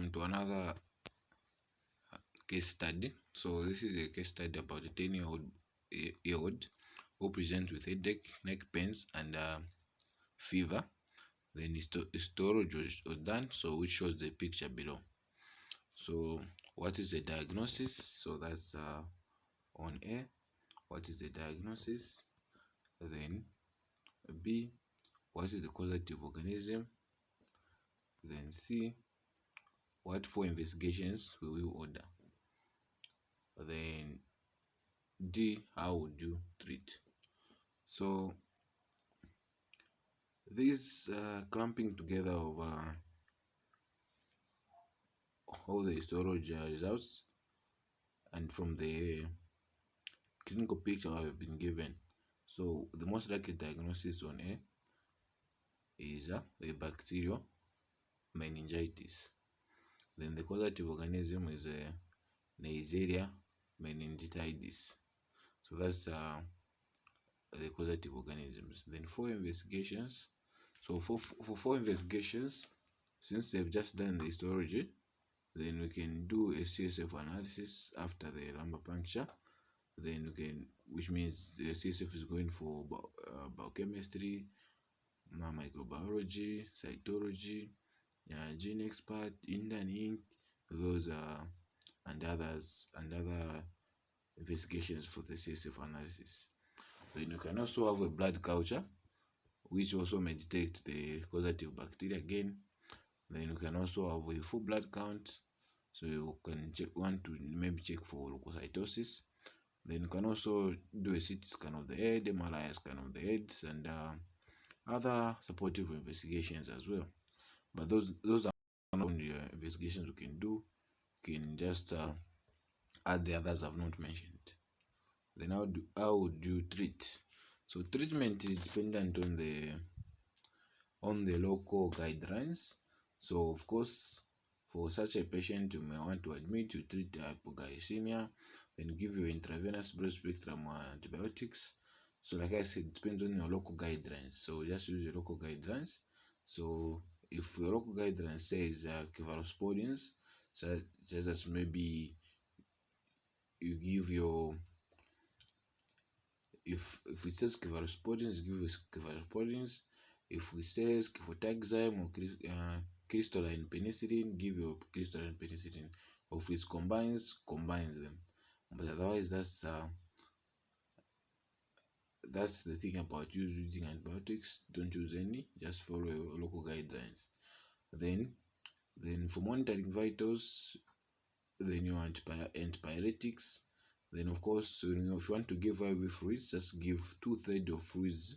welcome to another case study. So this is a case study about a 10-year-old who presents with headache, neck pains, and fever. Then storage was done, so which shows the picture below. So what is the diagnosis? So that's on A. What is the diagnosis? Then B. What is the causative organism? Then C. What 4 investigations will we order? Then D. How would you treat? So this clumping together of all the storage results and from the clinical picture I have been given. So the most likely diagnosis on A is a bacterial meningitis. Then the causative organism is a Neisseria Meningiditis. So that's the causative organisms. Then 4 investigations. So for 4 investigations, since they've just done the histology, then we can do a CSF analysis after the lumbar puncture. Then we can, which means the CSF is going for biochemistry, microbiology, cytology, gene expert, Indian ink, those and other investigations for the CSF analysis. Then you can also have a blood culture, which also may detect the causative bacteria again. Then you can also have a full blood count, so you can want to maybe check for leukocytosis. Then you can also do a CT scan of the head, MRI scan of the head, and other supportive investigations as well. But those are not only investigations you can do. You can just add the others I've not mentioned. Then how would you treat? So treatment is dependent on the local guidelines. So of course, for such a patient, you may want to admit to treat hypoglycemia, then give you intravenous broad spectrum antibiotics. So like I said, it depends on your local guidelines. So just use your local guidelines. So if your local guidelines says cephalosporins, so just maybe you give your, if it says cephalosporins, give you cephalosporins. If it says cefotaxime or crystalline penicillin, give you crystalline penicillin. Or if it combines them. But otherwise, that's the thing about using antibiotics. Don't use any, just follow your local guidelines. Then for monitoring vitals, then you want antipyretics. Then of course, if you want to give IV fluids, just give 2/3 of fluids,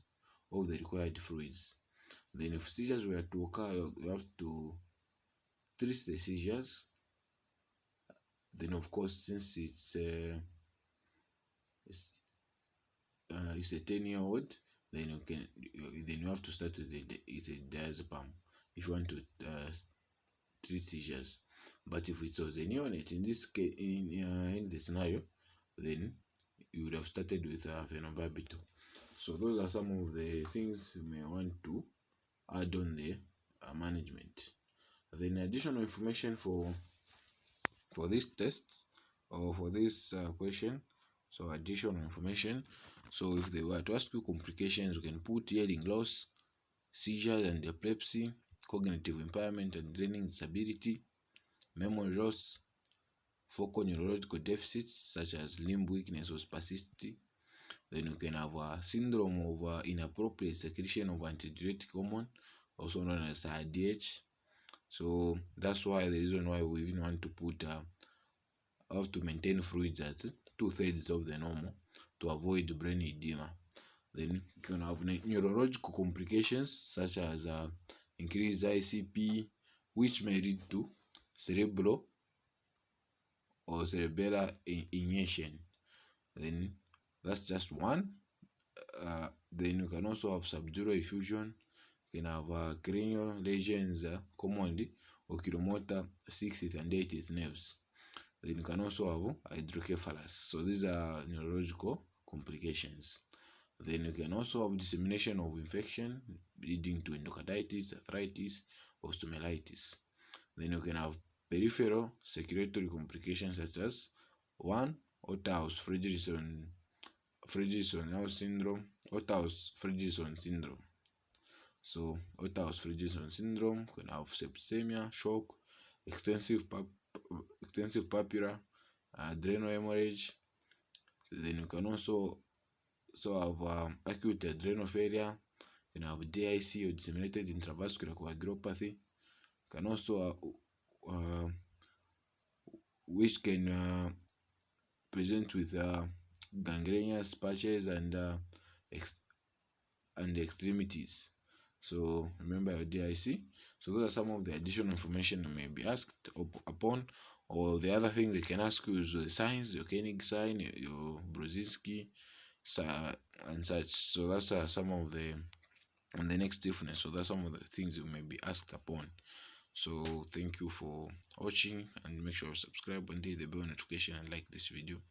of the required fluids. Then if seizures were to occur, you have to treat the seizures. Then of course, since it's a 10-year-old, then you have to start with a diazepam if you want to treat seizures. But if it was a neonate, in this case, in the scenario, then you would have started with phenobarbital. So those are some of the things you may want to add on the management. Then additional information for this test or for this question. So additional information. So if they were to ask you complications, you can put hearing loss, seizures and epilepsy, cognitive impairment and learning disability, memory loss, focal neurological deficits such as limb weakness or spasticity. Then you can have a syndrome of inappropriate secretion of antidiuretic hormone, also known as IDH. So that's why the reason why we even want to put have to maintain fluids at 2/3 of the normal to avoid brain edema. Then you can have neurological complications such as increased ICP, which may lead to cerebral or cerebellar ingestion. Then that's just one. Then you can also have subdural effusion. You can have cranial lesions, commonly oculomotor, 6th and 8th nerves. Then you can also have hydrocephalus. So these are neurological complications. Then you can also have dissemination of infection leading to endocarditis, arthritis, osteomyelitis. Then you can have peripheral circulatory complications such as 1. Otterhouse-Friderichsen syndrome. Otterhouse-Friderichsen syndrome. So Otterhouse-Friderichsen syndrome can have septicemia, shock, extensive papilla, adrenal hemorrhage. Then you can also have acute adrenal failure. You can have DIC or disseminated intravascular coagulopathy. Can also which can present with gangrenous patches and extremities. So remember your DIC. So those are some of the additional information you may be asked upon. Or the other thing they can ask you is the signs, your Koenig sign, your Brzezinski, and such. So that's some of the and the next stiffness. So that's some of the things you may be asked upon. So thank you for watching, and make sure you subscribe and hit the bell notification and like this video.